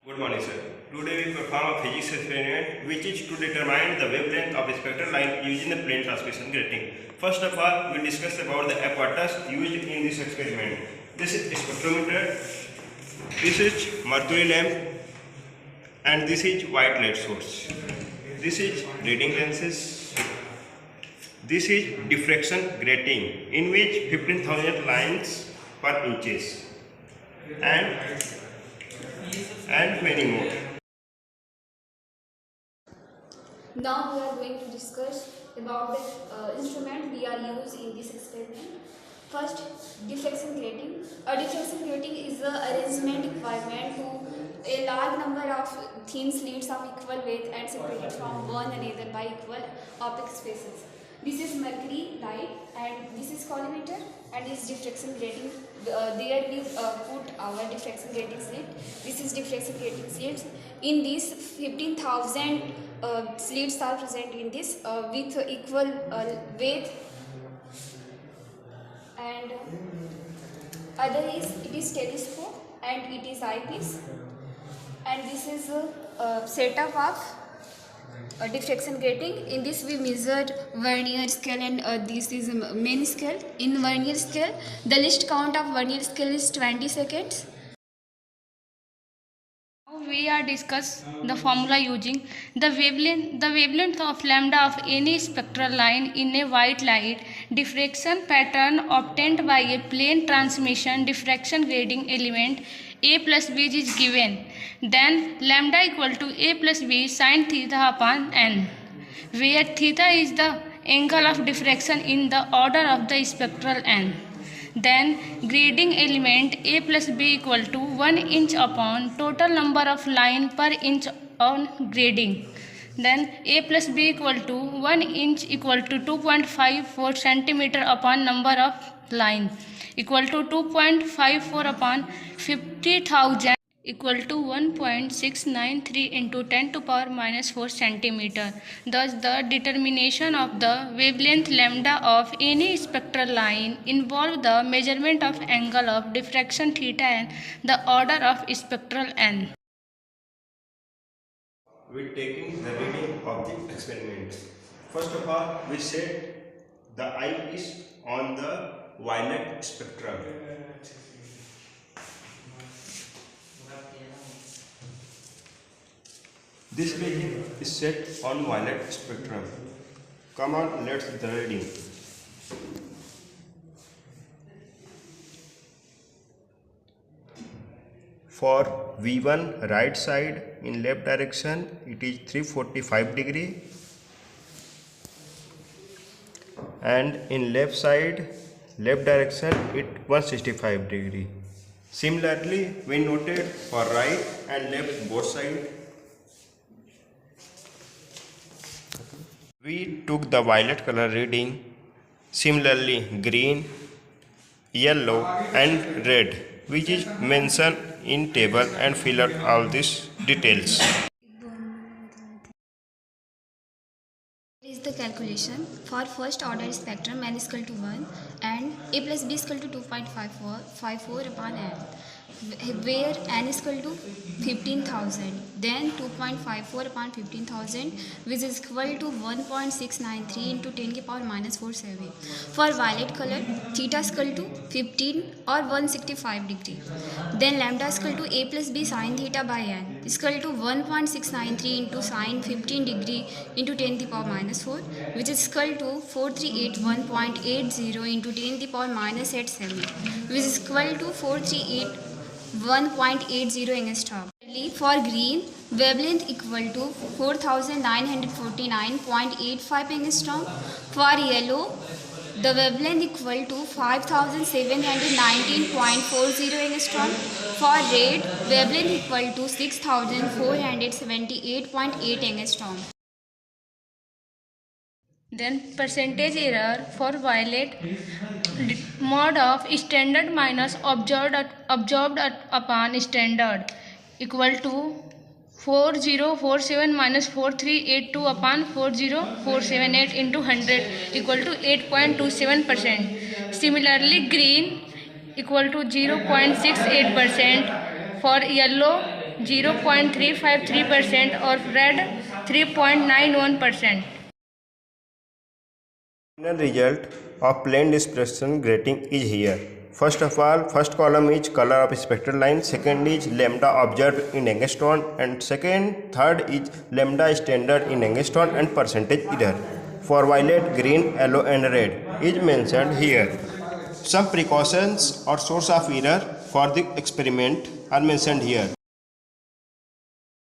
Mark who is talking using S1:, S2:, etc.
S1: Good morning, sir. Today we perform a physics experiment which is to determine the wavelength of a spectral line using the plane transmission grating. First of all, we discuss about the apparatus used in this experiment. This is a spectrometer, this is mercury lamp, and this is white light source. This is reading lenses. This is diffraction grating in which 15,000 lines per inches and many more.
S2: Now we are going to discuss about the instrument we are used in this experiment. First, diffraction grating. A diffraction grating is the arrangement requirement to a large number of thin slits of equal width and separated from one another by equal opaque spaces. This is mercury light and this is collimator and this diffraction grating. There we put our diffraction grating slit. This is diffraction grating slits. In this 15,000 slits are present in this with equal width, and other is it is telescope and it is eyepiece, and this is a setup of diffraction grating. In this we measured vernier scale and this is main scale. In vernier scale, the least count of vernier scale is 20 seconds.
S3: We are discuss the formula using the wavelength of lambda of any spectral line in a white light diffraction pattern obtained by a plane transmission diffraction grating element a plus b is given. Then lambda equal to a plus b sin theta upon n, where theta is the angle of diffraction in the order of the spectral n. Then grading element a plus b equal to 1 inch upon total number of line per inch on grading. Then a plus b equal to 1 inch equal to 2.54 centimeter upon number of line equal to 2.54 upon 50,000 equal to 1.693 into 10 to power minus 4 centimeter. Thus, the determination of the wavelength lambda of any spectral line involve the measurement of angle of diffraction theta and the order of spectral n.
S1: We are taking the reading of the experiment. First of all, we set the eyepiece on the violet spectrum. This reading is set on violet spectrum. Come on, let's the reading. For V1 right side in left direction, it is 345 degree, and in left side left direction it 165 degree. Similarly, we noted for right and left both sides. We took the violet color reading, similarly green, yellow and red, which is mentioned in table, and fill out all these details.
S2: Here is the calculation for first order spectrum. N is equal to 1 and a plus b is equal to 2.54 upon n, where n is equal to 15,000, then 2.54 upon 15,000, which is equal to 1.693 into 10 to the power minus 47. For violet color, theta is equal to 15 or 165 degree. Then lambda is equal to a plus b sin theta by n is equal to 1.693 into sin 15 degree into 10 to the power minus 4, which is equal to 4381.80 into 10 to the power minus 87, which is equal to 431.80 angstrom. For green, wavelength equal to 4949.85 angstrom. For yellow, the wavelength equal to 5719.40 angstrom. For red, wavelength equal to 6478.8 angstrom.
S3: Then percentage error for violet, mod of standard minus observed upon standard equal to 4047 minus 4382 upon 40478 into 100 equal to 8.27%. Similarly, green equal to 0.68%. For yellow, 0.353% और red 3.91%.
S1: Final result of plane dispersion grating is here. First of all, first column is color of spectral line, second is lambda observed in angstrom, and third is lambda standard in angstrom and percentage error. For violet, green, yellow and red is mentioned here. Some precautions or source of error for the experiment are mentioned here.